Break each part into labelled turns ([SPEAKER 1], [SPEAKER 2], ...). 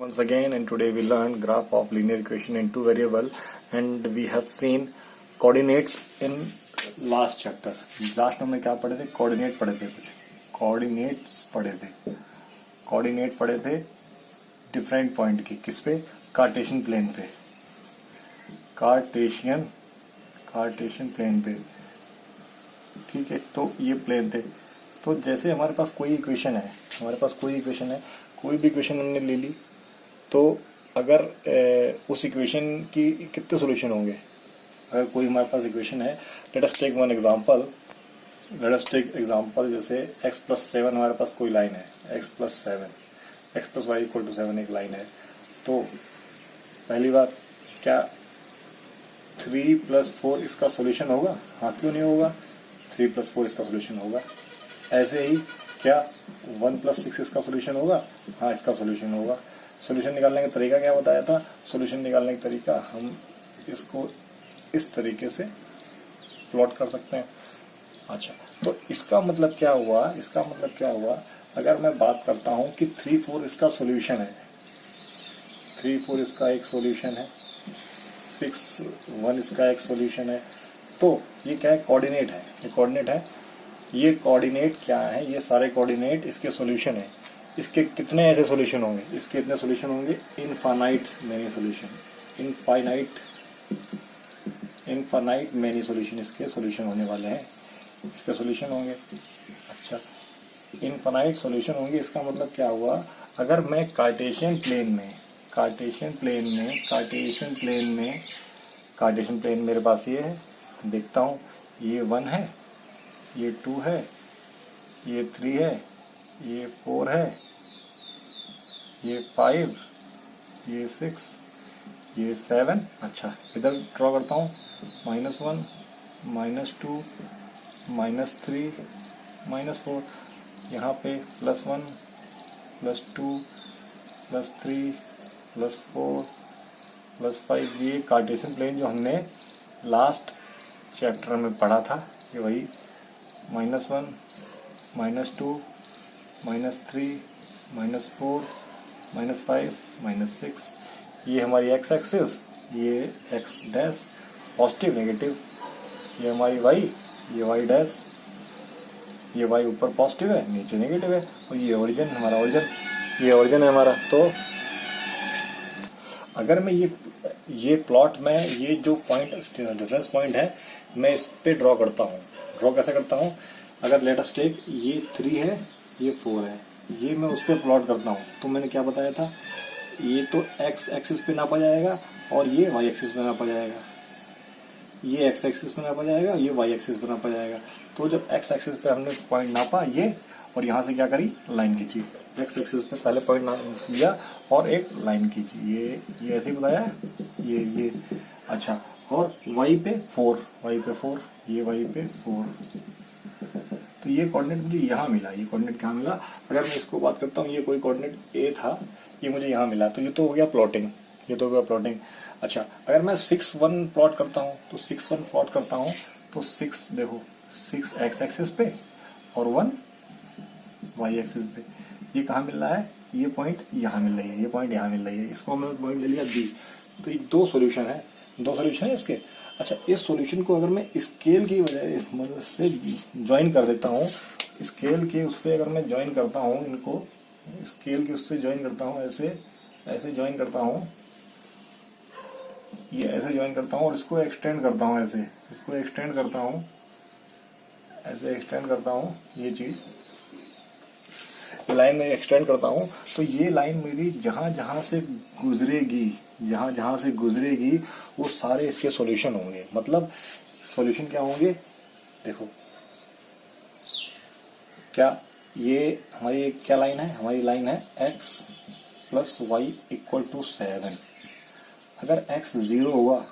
[SPEAKER 1] Once again, and today we learned graph of linear equation in two variable, and we have seen coordinates in last chapter. Last हमने क्या पढ़े थे? Coordinate पढ़े थे, कुछ coordinates पढ़े थे डिफरेंट पॉइंट की, किस पे? कार्टेशियन प्लेन पे, कार्टेशियन प्लेन पे। ठीक है, तो ये प्लेन थे। तो जैसे हमारे पास कोई इक्वेशन है, कोई भी इक्वेशन हमने ले ली, तो अगर उस इक्वेशन की कितने सॉल्यूशन होंगे? अगर कोई हमारे पास इक्वेशन है, let us take one example, जैसे x + 7 हमारे पास कोई लाइन है, x + 7, x + y = 7 एक लाइन है। तो पहली बात, क्या 3 + 4 इसका सॉल्यूशन होगा? हाँ, क्यों नहीं होगा? 3 + 4 इसका सॉल्यूशन होगा। ऐसे ही क्या 1 + 6 इसका सॉल्यूशन होगा? हाँ, इसका सॉल्यूशन होगा। सॉल्यूशन निकालने का तरीका क्या बताया था? सॉल्यूशन निकालने का तरीका, हम इसको इस तरीके से प्लॉट कर सकते हैं। अच्छा, तो इसका मतलब क्या हुआ? अगर मैं बात करता हूं कि 3, 4 इसका सॉल्यूशन है, 3, 4 इसका एक सॉल्यूशन है, 6, 1 इसका एक सॉल्यूशन है, तो ये क्या है? कोऑर्डिनेट है। ये कोऑर्डिनेट क्या है? ये सारे कोऑर्डिनेट इसके सॉल्यूशन है। इसके कितने ऐसे सॉल्यूशन होंगे? इसके इतने सॉल्यूशन होंगे, इनफाइनाइट मेनी सॉल्यूशन इसके सॉल्यूशन होने वाले हैं, इसके सॉल्यूशन होंगे। अच्छा, इनफाइनाइट सॉल्यूशन होंगे, इसका मतलब क्या हुआ? अगर मैं कार्टेशियन प्लेन मेरे पास ये है, देखता हूं, ये 1 है, ये 2 है, ये 3 है, ये 4 है, ये 5, ये 6, ये 7। अच्छा, इधर ड्रॉ करता हूँ, -1, -2, -3, -4, यहाँ पे +1, +2, +3, +4, +5। ये कार्टेशियन प्लेन जो हमने लास्ट चैप्टर में पढ़ा था, ये वही -1, -2, -3, -4, -5, -6। ये हमारी x एक्सिस, ये x डैश पॉजिटिव नेगेटिव, ये हमारी y, ये y डैश, ये y ऊपर पॉजिटिव है, नीचे नेगेटिव है, और ये ओरिजिन है हमारा। तो अगर मैं ये प्लॉट में, ये जो पॉइंट रेफरेंस पॉइंट है, मैं इस पे ड्रॉ करता हूँ। ड्रॉ कैसे करता हूँ? अगर लेट अस टेक, ये 3 है, ये 4 है, ये मैं उस पर प्लॉट करता हूँ, तो मैंने क्या बताया था? ये तो x एक्सिस पे नापा जाएगा और ये y एक्सिस पे नापा जाएगा, ये x एक्सिस पे नापा जाएगा, ये y एक्सिस पे नापा जाएगा। तो जब x एक्सिस पे हमने पॉइंट नापा ये, और यहाँ से क्या करी? लाइन खींची। x एक्सिस पे पहले पॉइंट लिया और एक लाइन खींची, ये ऐसे ही बताया है, ये। अच्छा, और y पे 4, ये y पे 4। तो ये कोऑर्डिनेट मुझे यहाँ मिला। ये कोऑर्डिनेट कहाँ मिला? अगर मैं इसको बात करता हूँ, ये कोई कोऑर्डिनेट A था, ये मुझे यहाँ मिला, तो ये तो हो गया प्लॉटिंग, अच्छा, अगर मैं 6, 1 प्लॉट करता हूँ, तो 6, 1 प्लॉट करता हूँ, तो 6 देखो, 6 x एक्सिस पे और 1 y एक्सिस पे। ये कहाँ मिल रहा है? ये पॉइंट यहाँ मिल रही है, ये पॉइंट यहाँ मिल रही है, इसको हमने पॉइंट ले लिया B। तो ये दो सॉल्यूशन है इसके। अच्छा, इस सॉल्यूशन को अगर मैं स्केल की मदद से ज्वाइन कर देता हूँ, स्केल के उससे अगर मैं ज्वाइन करता हूँ, इनको स्केल के उससे ज्वाइन करता हूँ, ऐसे ज्वाइन करता हूँ, ये ऐसे ज्वाइन करता हूँ, और इसको एक्सटेंड करता हूँ, ऐसे एक्सटेंड करता हूँ, ये चीज, ये लाइन में एक्सटेंड करता हूँ, तो ये लाइन मेरी जहां से गुजरेगी, वो सारे इसके सॉल्यूशन होंगे। मतलब सॉल्यूशन क्या होंगे? देखो, क्या ये हमारी क्या लाइन है? हमारी लाइन है x + y = 7। अगर x 0 हुआ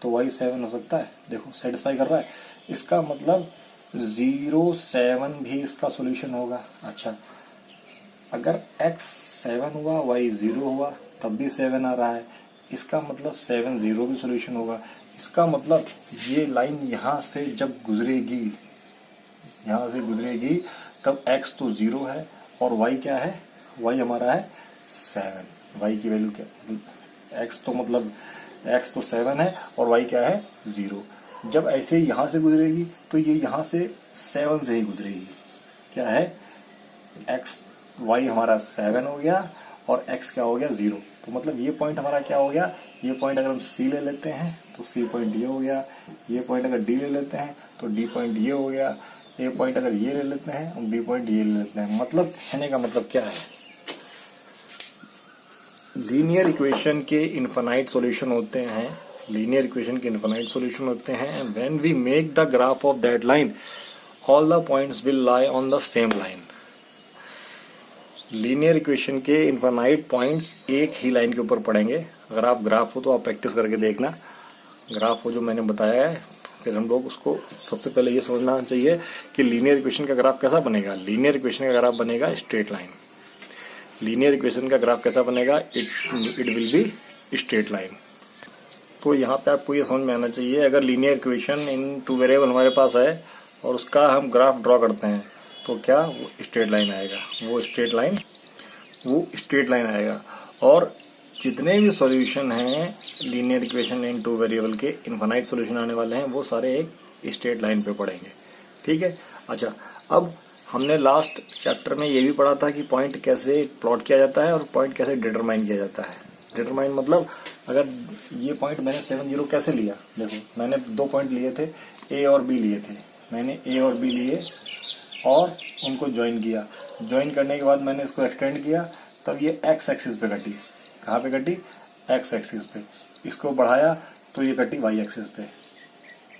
[SPEAKER 1] तो y 7 हो सकता है। देखो, सेटिस्फाई कर रहा है। इसका मतलब 0, 7 भी इसका सॉल्यूशन होगा। अच्छा, अगर x 7 हुआ, y 0 हुआ, तब भी 7 आ रहा है, इसका मतलब 7, 0 भी सॉल्यूशन होगा। इसका मतलब ये लाइन यहाँ से जब गुजरेगी, तब x तो 0 है और y क्या है? y हमारा है 7। y की वैल्यू क्या, x तो मतलब x तो 7 है और y क्या है 0। जब ऐसे यहां से गुजरेगी तो ये यहां से 7 से ही गुजरेगी। क्या है x y हमारा 7 हो गया और x क्या हो गया 0। तो मतलब ये पॉइंट हमारा क्या हो गया, ये पॉइंट अगर हम C ले लेते हैं तो C पॉइंट ये हो गया, ये पॉइंट अगर D ले लेते हैं तो D पॉइंट ये हो गया, ये पॉइंट अगर ये ले लेते हैं और B पॉइंट ये ले लेते हैं। मतलब कहने का मतलब क्या है, लीनियर इक्वेशन के इनफाइनाइट सॉल्यूशन होते हैं, लीनियर इक्वेशन के इनफाइनाइट सॉल्यूशन होते हैं and when we make the graph of that line all the points will lie on the same line. Linear equation के इनफाइनाइट पॉइंट्स एक ही लाइन के ऊपर पड़ेंगे। अगर आप ग्राफ हो तो आप प्रैक्टिस करके देखना, ग्राफ हो जो मैंने बताया है, फिर हम लोग उसको सबसे पहले ये समझना चाहिए कि लीनियर इक्वेशन का ग्राफ कैसा बनेगा। लीनियर इक्वेशन का ग्राफ बनेगा स्ट्रेट लाइन। लीनियर इक्वेशन का ग्राफ कैसा बनेगा, it will be straight line. तो यहाँ पे आपको ये समझ में आना चाहिए, अगर लीनियर इक्वेशन इन 2 वेरिएबल हमारे पास है और उसका हम ग्राफ ड्रॉ करते हैं तो क्या वो स्ट्रेट लाइन आएगा, वो स्ट्रेट लाइन आएगा। और जितने भी सॉल्यूशन हैं लीनियर इक्वेशन इन 2 वेरिएबल के इनफाइनाइट सॉल्यूशन आने वाले हैं वो सारे एक स्ट्रेट लाइन पे पड़ेंगे। ठीक है। अच्छा, अब हमने लास्ट चैप्टर में ये भी पढ़ा था कि पॉइंट कैसे प्लॉट किया जाता है और पॉइंट कैसे डिटरमाइन किया जाता है। डिटरमाइन मतलब अगर ये पॉइंट मैंने 7 0 कैसे लिया, देखो मैंने 2 पॉइंट लिए थे, ए और बी लिए थे। मैंने ए और बी लिए और उनको ज्वाइन किया। ज्वाइन करने के बाद मैंने इसको एक्सटेंड किया, तब ये एक्स एक्सिस पे कटी। कहाँ पे कटी, एक्स एक्सिस पे। इसको बढ़ाया तो ये कटी वाई एक्सिस पे।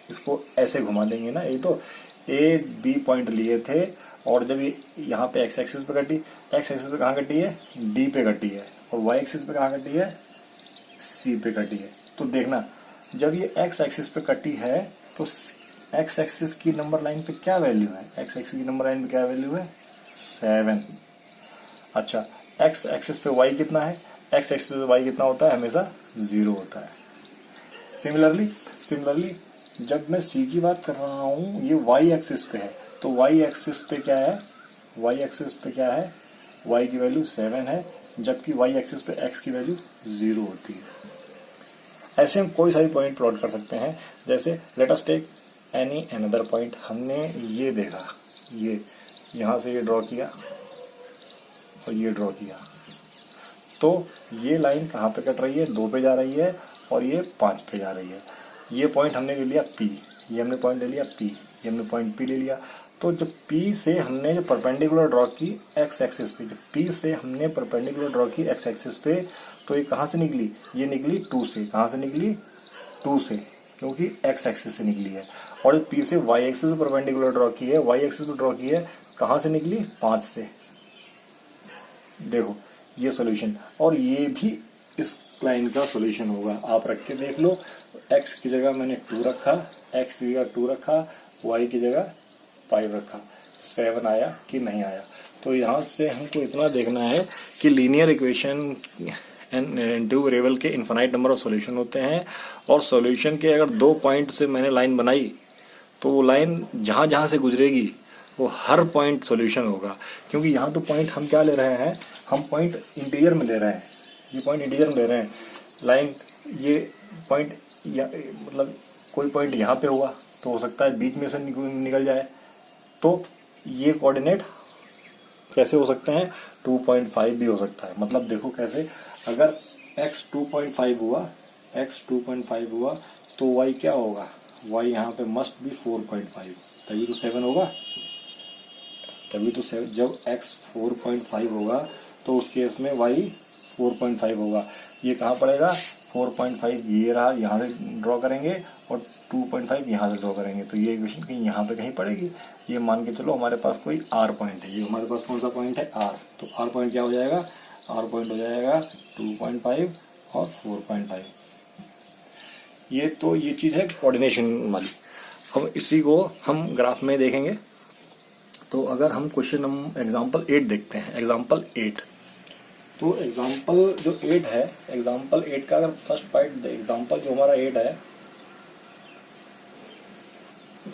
[SPEAKER 1] इसको ऐसे घुमा देंगे ना, ये तो ए बी पॉइंट लिए थे और जब ये यहाँ पे एक्स एक्सिस पे कटी, एक्स एक्सिस पे कहाँ कटी है, डी पे कटी है, और वाई एक्सिस पे कहाँ कटी है, सी पे कटी है। तो देखना जब ये एक्स एक्सिस पे कटी है तो एक्स एक्सिस की नंबर लाइन पे क्या वैल्यू है, एक्स एक्सिस की नंबर लाइन पे क्या वैल्यू है 7। अच्छा, एक्स एक्सिस पे वाई कितना है, एक्स एक्सिस पे वाई कितना होता है, हमेशा 0 होता है। सिमिलरली जब मैं सी की बात कर रहा हूं ये वाई एक्सिस पे है, तो वाई एक्सिस पे क्या है, वाई एक्सिस पे क्या है, वाई की वैल्यू 7 है, जबकि वाई एक्सिस पे एक्स की वैल्यू 0 होती है। ऐसे हम कोई सा भी पॉइंट प्लॉट कर सकते हैं। जैसे let us take any another point. हमने ये देखा, ये यहां से ये ड्रॉ किया और ये ड्रॉ किया, तो ये लाइन कहाँ पे कट रही है, 2 पे जा रही है और ये 5 पे जा रही है। ये पॉइंट हमने ले लिया P, ये हमने पॉइंट ले लिया P, ये हमने पॉइंट P ले लिया। तो जब P से हमने जो परपेंडिकुलर ड्रॉ की एक्स एक्सिस पे, जब P से हमने परपेंडिकुलर ड्रॉ की एक्स एक्सिस पे, तो ये कहाँ से निकली, ये निकली 2 से। कहाँ से निकली, 2 से, क्योंकि एक्स एक्सिस से निकली है। और P से वाई एक्सिस पे परपेंडिकुलर ड्रॉ की है, वाई एक्सिस पे ड्रॉ की है, कहाँ से निकली, 5 से। देखो ये सॉल्यूशन, और ये भी इस लाइन का सॉल्यूशन होगा। आप रख के देख लो, x की जगह मैंने 2 रखा, x की जगह 2 रखा, y की जगह 5 रखा, 7 आया कि नहीं आया। तो यहाँ से हमको इतना देखना है कि लीनियर इक्वेशन एंड 2 वेरिएबल के इनफाइनाइट नंबर ऑफ सॉल्यूशन होते हैं, और सॉल्यूशन के अगर 2 पॉइंट से मैंने लाइन बनाई तो वो लाइन जहां जहां से गुजरेगी वो हर पॉइंट सॉल्यूशन होगा। क्योंकि यहाँ तो पॉइंट हम क्या ले रहे हैं, हम पॉइंट इंटीरियर में ले रहे हैं, ये पॉइंट इंटीरियर में ले रहे हैं। लाइन ये पॉइंट मतलब कोई पॉइंट यहाँ पे हुआ तो हो सकता है बीच में से निकल जाए, तो ये कोऑर्डिनेट कैसे हो सकते हैं, 2.5 भी हो सकता है। मतलब देखो कैसे, अगर x 2.5 हुआ, x 2.5 हुआ तो y क्या होगा, y यहाँ पे मस्ट बी 4.5, तभी तो 7 होगा, तभी तो 7। जब x 4.5 होगा तो उस केस में y 4.5 होगा। ये कहाँ पड़ेगा, 4.5 ये रहा, यहाँ से ड्रॉ करेंगे और 2.5 यहाँ से ड्रॉ करेंगे, तो ये इक्वेशन कहीं यहाँ पे कहीं पड़ेगी। ये मान के चलो हमारे पास कोई r पॉइंट है, ये हमारे पास कौन सा पॉइंट है, r। तो r पॉइंट क्या हो जाएगा, r पॉइंट हो जाएगा 2.5 और 4.5। ये तो ये चीज है कोऑर्डिनेशन वाली। अब इसी को हम ग्राफ में देखेंगे। तो अगर हम क्वेश्चन एग्जाम्पल 8 देखते हैं, एग्जाम्पल 8, तो एग्जाम्पल जो 8 है, एग्जाम्पल 8 का अगर फर्स्ट पार्ट, एग्जाम्पल जो हमारा 8 है,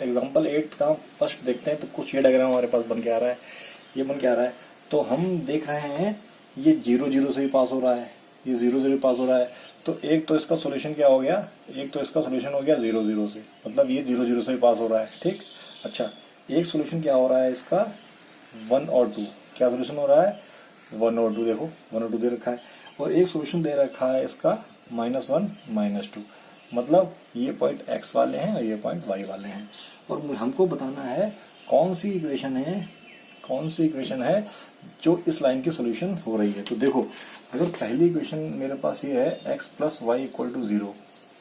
[SPEAKER 1] एग्जाम्पल 8 का फर्स्ट देखते हैं तो कुछ ये डायग्राम हमारे पास बन के आ रहा है, ये बन के आ रहा है। तो हम देख रहे हैं ये 0 0 से ही पास हो रहा है, ये 0 0 पास हो रहा है, तो एक तो इसका सॉल्यूशन क्या हो गया, एक तो इसका सॉल्यूशन हो गया 0 0 से, मतलब ये 0 0 से ही पास हो रहा है, ठीक। अच्छा, एक सॉल्यूशन क्या हो रहा है इसका 1 और 2, क्या सॉल्यूशन हो रहा है 1 और 2, देखो 1 और 2 दे रखा है, और एक सॉल्यूशन दे रखा है इसका -1 -2, मतलब ये पॉइंट x वाले हैं और ये पॉइंट y वाले हैं, और हमको बताना है कौन सी इक्वेशन है जो इस लाइन की सॉल्यूशन हो रही है। तो देखो, अगर पहली इक्वेशन मेरे पास ये है x + y = 0,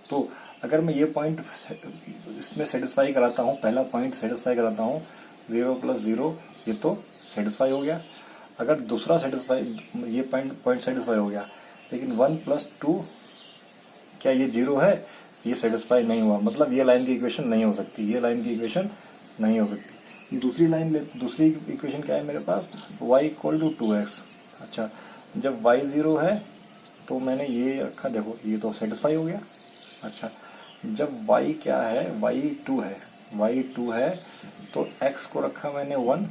[SPEAKER 1] तो अगर मैं ये पॉइंट इसमें सेटिस्फाई कराता हूँ, पहला पॉइंट सेटिस्फाई कराता हूँ 0 + 0, ये तो सेटिस्फाई हो गया। अगर दूसरा सेटिस्फाई, ये पॉइंट सेटिस्फाई हो गया, लेकिन 1 + 2 क्या ये 0 है, ये सेटिस्फाई नहीं हुआ, मतलब ये लाइन की इक्वेशन नहीं हो सकती, ये लाइन की इक्वेशन नहीं हो सकती। दूसरी इक्वेशन क्या है मेरे पास, y = 2x। अच्छा, जब y 0 है तो मैंने ये रखा, देखो ये तो सेटिस्फाई हो गया। अच्छा, जब y क्या है, y 2 है तो x को रखा मैंने 1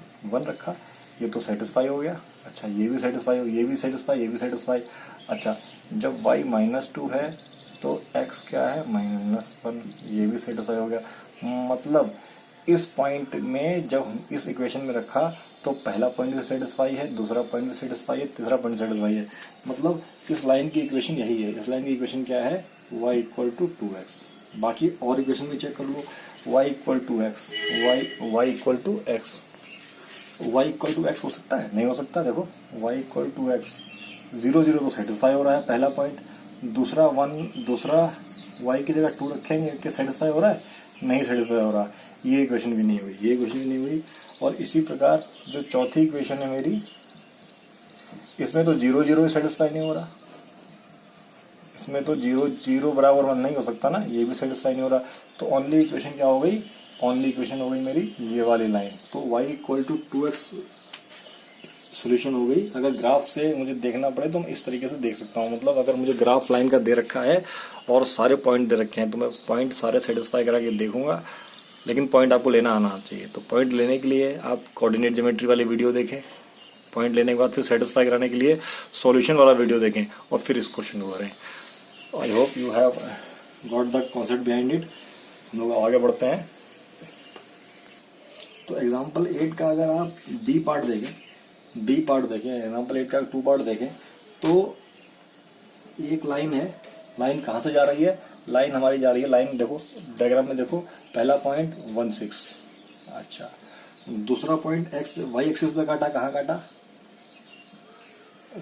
[SPEAKER 1] रखा, ये तो सेटिस्फाई हो गया। अच्छा, ये भी सेटिस्फाई, ये भी सेटिस्फाई। अच्छा, जब y -2 है तो x क्या है -1, ये भी सेटिस्फाई हो गया। मतलब इस पॉइंट में जब हम इस इक्वेशन में रखा तो पहला पॉइंट भी सेटिस्फाई है, दूसरा पॉइंट भी सेटिस्फाई है, तीसरा पॉइंट सेटिस्फाई है, मतलब इस लाइन की इक्वेशन यही है। इस लाइन की इक्वेशन क्या है, y = 2x। बाकी और इक्वेशन भी चेक कर लो, y = 2x, y = x हो सकता है, नहीं हो सकता। देखो y = 2x, 0 0 तो सेटिस्फाई हो रहा है पहला पॉइंट, दूसरा y की जगह 2 रखेंगे, क्या सेटिस्फाई हो रहा है, नहीं सेटिस्फाई हो रहा, ये इक्वेशन भी नहीं हुई, ये इक्वेशन भी नहीं हुई। और इसी प्रकार जो चौथी इक्वेशन है मेरी, इसमें तो 0 0 सेटिस्फाई नहीं हो रहा, इसमें तो 0 0 = 1 नहीं हो सकता ना, ये भी सेटिस्फाई नहीं हो रहा। तो ओनली इक्वेशन क्या हो गई, ओनली इक्वेशन हो गई मेरी ये वाली लाइन। तो y = 2x सोल्यूशन हो गई। अगर ग्राफ से मुझे देखना पड़े तो मैं इस तरीके से देख सकता हूँ, मतलब अगर मुझे ग्राफ लाइन का दे रखा है और सारे पॉइंट दे रखे हैं तो मैं पॉइंट सारे सेटिस्फाई करा के देखूंगा, लेकिन पॉइंट आपको लेना आना चाहिए। तो पॉइंट लेने के लिए आप कोऑर्डिनेट ज्योमेट्री वाली वीडियो देखें, पॉइंट लेने के बाद फिर सेटिस्फाई कराने के लिए सॉल्यूशन वाला वीडियो देखें और फिर इस क्वेश्चन को करें। आई hope you have got the concept behind it. हम लोग आगे बढ़ते हैं। तो एग्जाम्पल 8 का अगर आप बी पार्ट देखें, एग्जाम्पल 8 का 2 पार्ट देखें, तो एक लाइन है, लाइन कहाँ से जा रही है, लाइन हमारी जा रही है, लाइन देखो डायग्राम में देखो, पहला पॉइंट 16, अच्छा, दूसरा पॉइंट y एक्सिस पे काटा, कहाँ काटा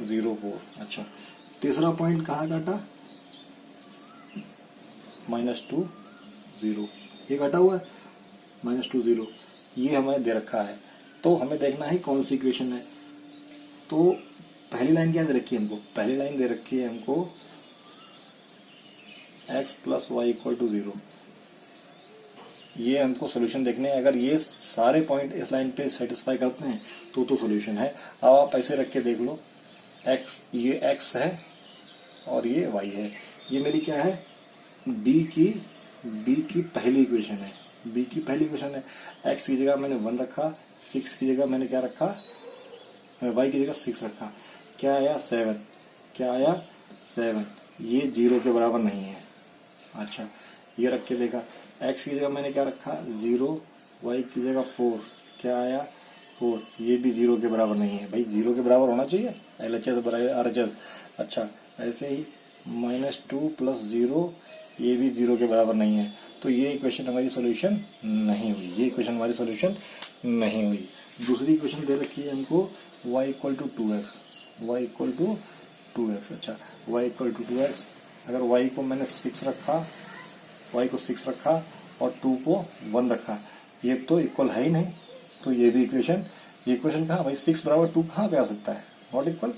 [SPEAKER 1] 0 4, अच्छा, तीसरा पॉइंट कहाँ काटा -2 0, ये काटा हुआ है -2 0, ये हमें दे रखा है। तो हमें देखना है कौन सी इक्वेशन है। तो पहली लाइन क्या दे रखी है हमको, पहली लाइन दे रखी है हमको x + y = 0, ये हमको सोल्यूशन देखने हैं। अगर ये सारे पॉइंट इस लाइन पे सेटिस्फाई करते हैं तो सोल्यूशन है। अब आप ऐसे रख के देख लो, ये x है और ये y है, ये मेरी क्या है, b की पहली इक्वेशन है, b की पहली इक्वेशन है। x की जगह मैंने 1 रखा, 6 की जगह मैंने क्या रखा, y की जगह 6 रखा, क्या आया 7, क्या आया 7, ये 0 के बराबर नहीं है। अच्छा, ये रख के देखा, x की जगह मैंने क्या रखा 0, y की जगह 4, क्या आया 4, ये भी 0 के बराबर नहीं है। भाई 0 के बराबर होना चाहिए, LHS बराबर RHS। अच्छा, ऐसे ही -2 + 0, ये भी 0 के बराबर नहीं है। तो ये इक्वेशन हमारी सॉल्यूशन नहीं हुई, ये इक्वेशन हमारी सॉल्यूशन नहीं हुई। दूसरी इक्वेशन दे रखी है हमको y = 2x, y = 2x, अच्छा, y = 2x, अगर y को मैंने 6 रखा, y को 6 रखा और 2 को 1 रखा, ये तो इक्वल है ही नहीं, तो ये भी इक्वेशन, ये इक्वेशन कहाँ भाई, 6 = 2 कहाँ पे आ सकता है, नॉट इक्वल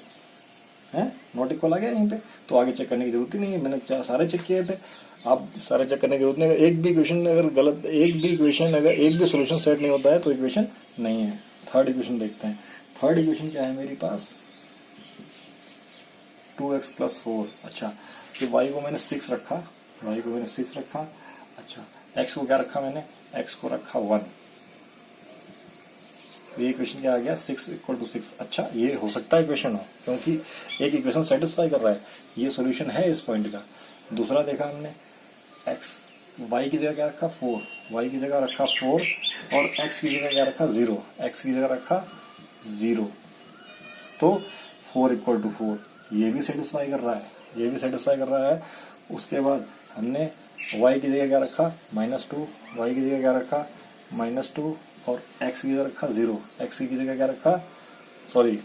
[SPEAKER 1] है, नॉट इक्वल आ गया यहीं पे। तो आगे चेक करने की जरूरत ही नहीं है, मैंने सारे चेक किए थे, आप सारे चेक करने की जरूरत नहीं है। एक भी इक्वेशन अगर गलत, अगर एक भी सोल्यूशन सेट नहीं होता है तो इक्वेशन नहीं है। थर्ड इक्वेशन देखते हैं। थर्ड इक्वेशन क्या है मेरे पास, 2x + 4, अच्छा, तो y को मैंने 6 रखा, अच्छा, x को क्या रखा मैंने, x को रखा 1, ये इक्वेशन क्या आ गया 6 इक्वल टू 6। अच्छा ये हो सकता है इक्वेशन हो, क्योंकि एक इक्वेशन सेटिस्फाई कर रहा है, ये सॉल्यूशन है इस पॉइंट का। दूसरा देखा हमने x y की जगह क्या रखा 4, y की जगह रखा 4 और x की जगह क्या रखा 0, x की जगह रखा 0, तो 4 इक्वल टू 4, ये भी सेटिस्फाई कर रहा है, ये भी सेटिस्फाई कर रहा है। उसके बाद हमने y की जगह क्या रखा -2, y की जगह क्या रखा -2 और x की जगह रखा 0, x की जगह क्या रखा सॉरी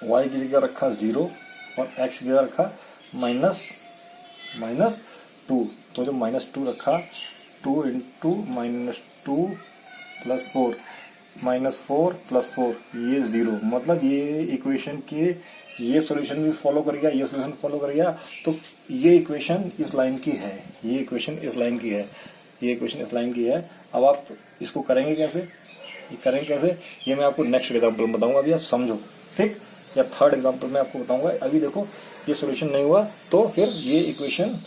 [SPEAKER 1] y की जगह रखा 0 और x की जगह रखा -2। तो जो -2 रखा 2 इंटू -2 प्लस 4 -4 प्लस 4 ये 0, मतलब ये इक्वेशन के ये सॉल्यूशन भी फॉलो कर गया, ये सॉल्यूशन फॉलो कर गया। तो ये इक्वेशन इस लाइन की है, ये इक्वेशन इस लाइन की है, ये इक्वेशन इस लाइन की है। अब आप इसको करेंगे कैसे, ये करेंगे कैसे, ये मैं आपको नेक्स्ट एग्जांपल में बताऊंगा, अभी आप समझो ठीक, या थर्ड एग्जांपल में आपको बताऊंगा। अभी देखो ये सॉल्यूशन नहीं हुआ तो फिर ये इक्वेशन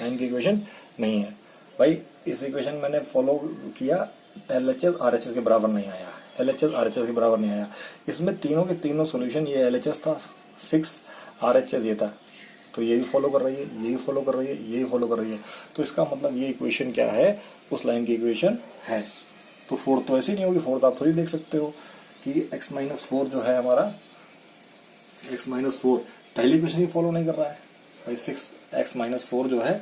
[SPEAKER 1] लाइन की इक्वेशन नहीं है भाई। इस इक्वेशन मैंने फॉलो किया, LHS RHS के बराबर नहीं आया, LHS RHS के बराबर नहीं आया। इसमें तीनों के तीनों सॉल्यूशन, ये LHS था 6, RHS ये था, तो ये भी फॉलो कर रही है, ये भी फॉलो कर रही है, ये भी फॉलो कर रही है। तो इसका मतलब ये इक्वेशन क्या है, उस लाइन की इक्वेशन है। तो 4 तो ऐसे नहीं होगी, 4 तो आप खुद ही देख सकते हो कि x-4 जो है हमारा, x-4 पहली इक्वेशन ही फॉलो नहीं कर रहा है भाई। 6x-4 जो है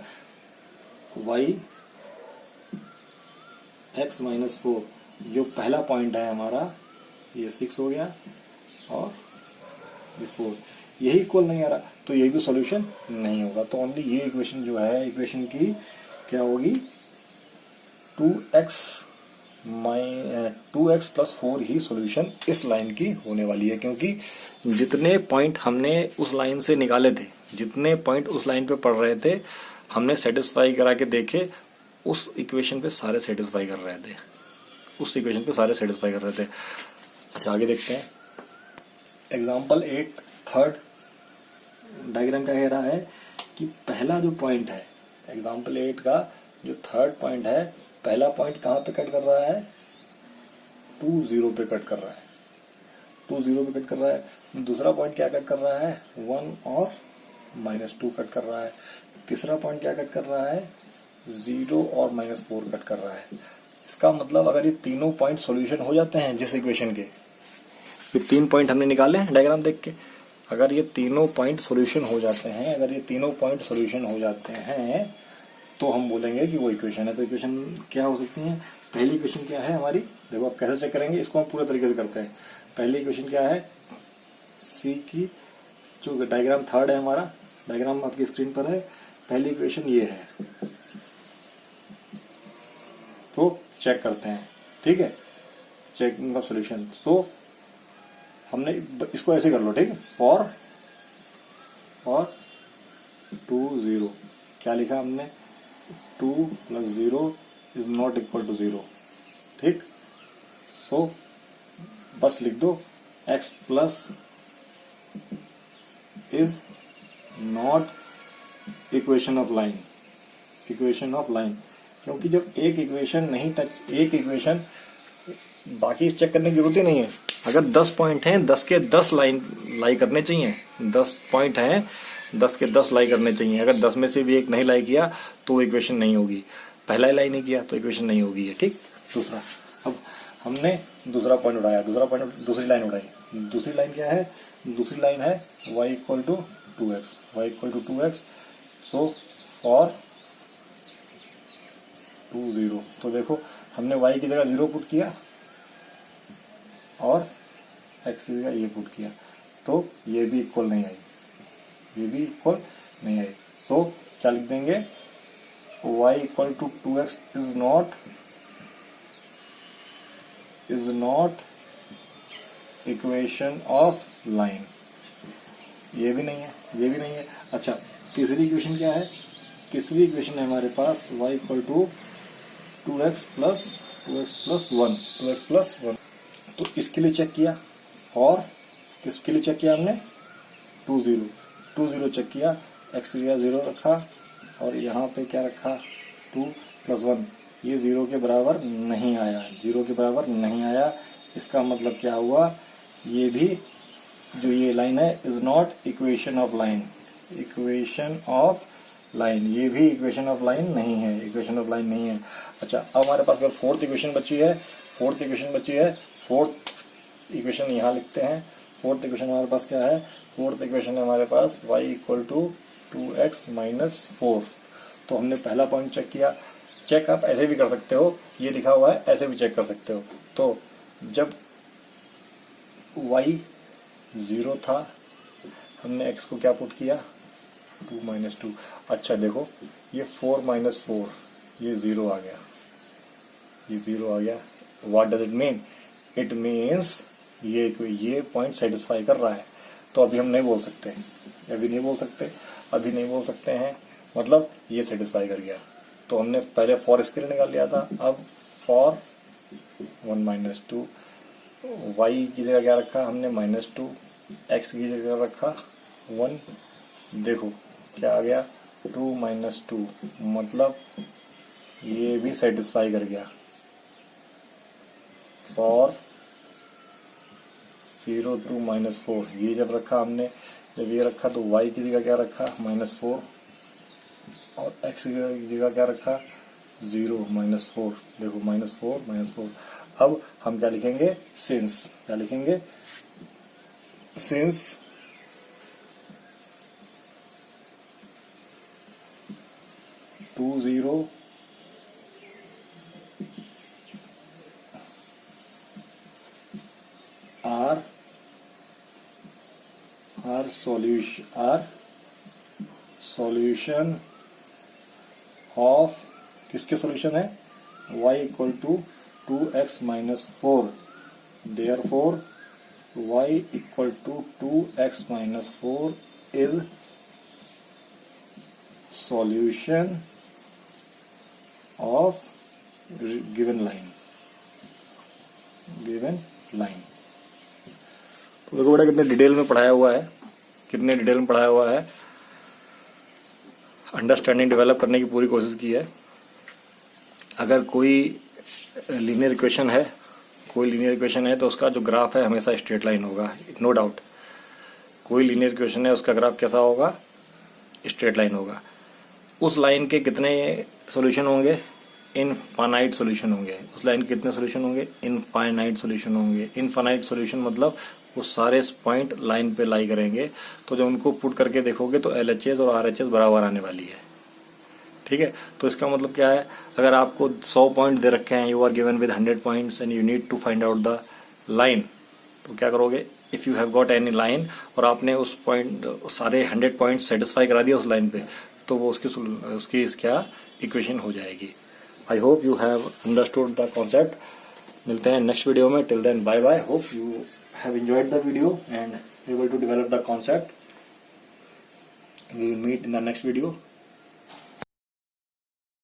[SPEAKER 1] y x-4 जो पहला पॉइंट है हमारा, ये 6 हो गया और ये 4, यही इक्वल नहीं आ रहा, तो ये भी सॉल्यूशन नहीं होगा। तो ओनली ये इक्वेशन जो है, इक्वेशन की क्या होगी 2x प्लस 4 ही सॉल्यूशन इस लाइन की होने वाली है। क्योंकि जितने पॉइंट हमने उस लाइन से निकाले थे, जितने पॉइंट उस लाइन पे पड़ रहे थे, हमने सेटिस्फाई करा के देखे, उस इक्वेशन पे सारे सेटिस्फाई कर रहे थे, उस इक्वेशन पे सारे सेटिस्फाई कर रहे थे। अच्छा आगे देखते हैं एग्जाम्पल 8 थर्ड डायग्राम क्या कह रहा है कि पहला जो पॉइंट है, एग्जाम्पल 8 का जो थर्ड पॉइंट है, पहला पॉइंट कहाँ पे कट कर रहा है 2 0 पे कट कर रहा है, 2 0 पे कट कर रहा है। दूसरा पॉइंट क्या कट कर रहा है 1 और -2 कट कर रहा है। तीसरा पॉइंट क्या कट कर रहा है 0 और -4 कट कर रहा है। इसका मतलब अगर ये तीनों पॉइंट सॉल्यूशन हो जाते हैं जिस इक्वेशन के, ये 3 पॉइंट हमने निकाले हैं डायग्राम देख के, अगर ये तीनों पॉइंट सॉल्यूशन हो जाते हैं, अगर ये तीनों पॉइंट सॉल्यूशन हो जाते हैं तो हम बोलेंगे कि वो इक्वेशन है। तो इक्वेशन क्या हो सकती है, पहली इक्वेशन क्या है हमारी, देखो आप कैसे चेक करेंगे, इसको हम पूरे तरीके से करते हैं। पहली इक्वेशन क्या है, सी की जो डायग्राम थर्ड है हमारा, डायग्राम आपकी स्क्रीन पर है, पहली इक्वेशन ये है। तो चेक करते हैं, ठीक है, चेकिंग का सॉल्यूशन। सो हमने इसको ऐसे कर लो, ठीक है, और 2 0 क्या लिखा हमने 2 + 0 इज नॉट इक्वल टू 0, ठीक। सो बस लिख दो x plus is not equation of line, equation of line. क्योंकि जब एक इक्वेशन नहीं टच, एक इक्वेशन, बाकी चेक करने की जरूरत ही नहीं है। अगर 10 पॉइंट हैं, 10 के 10 लाइन लाई करने चाहिए, 10 पॉइंट हैं, 10 के 10 लाई करने चाहिए। अगर 10 में से भी एक नहीं लाई किया तो इक्वेशन नहीं होगी, पहला ही लाई नहीं किया तो इक्वेशन नहीं होगी है, ठीक। दूसरा, अब हमने दूसरा पॉइंट उठाया, दूसरी लाइन उठाई। दूसरी लाइन क्या है, दूसरी लाइन है y = 2x, y = 2x। So for 2 0, तो देखो हमने y की जगह 0 पुट किया और x की जगह ये पुट किया, तो ये भी इक्वल नहीं आई, ये भी इक्वल नहीं आई। सो क्या लिख देंगे, y = 2x is not equation of line, ये भी नहीं है, ये भी नहीं है। अच्छा तीसरी इक्वेशन क्या है, तीसरी इक्वेशन है हमारे पास y = 2x + 1, तो इसके लिए चेक किया, और किसके लिए चेक किया हमने 2 0 चेक किया, x की जगह 0 रखा और यहाँ पे क्या रखा 2 + 1, ये 0 के बराबर नहीं आया, 0 के बराबर नहीं आया। इसका मतलब क्या हुआ, ये भी जो ये लाइन है is not equation of line, equation of line, ये भी इक्वेशन ऑफ लाइन नहीं है, इक्वेशन ऑफ लाइन नहीं है। अच्छा, अब हमारे पास अगर फोर्थ इक्वेशन बची है, फोर्थ इक्वेशन यहाँ लिखते हैं। फोर्थ इक्वेशन हमारे पास क्या है, फोर्थ इक्वेशन है हमारे पास y equal to 2x minus 4। तो हमने पहला पॉइंट चेक किया। चेक आप ऐसे भी कर सकते हो, ये लिखा हुआ है ऐसे भी चेक कर सकते हो। तो जब y 0 था हमने x को क्या पुट किया, 2 माइनस 2। अच्छा देखो, ये 4 माइनस 4, ये 0 आ गया, ये 0 आ गया। What does it mean, it means ये पॉइंट सेटिस्फाई कर रहा है। तो अभी हम नहीं बोल सकते, अभी नहीं बोल सकते हैं, मतलब ये सेटिस्फाई कर गया। तो हमने पहले फॉर इसके लिए निकाल लिया था, अब फॉर 1 माइनस 2, वाई की जगह क्या रखा हमने -2, एक्स की जगह रखा 1। देखो क्या आ गया, 2 माइनस 2, मतलब ये भी सेटिस्फाई कर गया। फॉर 0 2 माइनस 4, ये जब रखा हमने, जब ये रखा तो y की जगह क्या रखा -4 और x की जगह क्या रखा 0 -4। देखो -4। अब हम क्या लिखेंगे, सिंस, क्या लिखेंगे, since two 0 are solution of, किसके सॉल्यूशन है, y equal to 2x minus 4। Therefore y equal to 2x minus 4 is solution of given line. तो देखो बेटा कितने डिटेल में पढ़ाया हुआ है, अंडरस्टैंडिंग डेवलप करने की पूरी कोशिश की है। अगर कोई लीनियर इक्वेशन है तो उसका जो ग्राफ है हमेशा स्ट्रेट लाइन होगा, नो डाउट। कोई लीनियर इक्वेशन है उसका ग्राफ कैसा होगा, स्ट्रेट लाइन होगा। उस लाइन के कितने सॉल्यूशन होंगे, इनफाइनाइट सॉल्यूशन होंगे। उस लाइन के कितने सॉल्यूशन होंगे, इनफाइनाइट सॉल्यूशन होंगे। इनफाइनाइट सॉल्यूशन मतलब वो सारे पॉइंट लाइन पे लाई करेंगे, तो जब उनको पुट करके देखोगे तो LHS और RHS बराबर आने वाली है। ठीक है, तो इसका मतलब क्या है, अगर आपको 100 पॉइंट दे रखे हैं, you are given with 100 points and you need to find out the line, तो क्या करोगे, if you have got any line और आपने उस पॉइंट सारे 100 पॉइंट सेटिस्फाई करा दिया उस लाइन पे, तो वो उसकी क्या इक्वेशन हो जाएगी। I hope you have understood the concept. मिलते हैं नेक्स्ट वीडियो में, till then bye bye. Hope you have enjoyed the video and able to develop the concept. We will meet in the next video.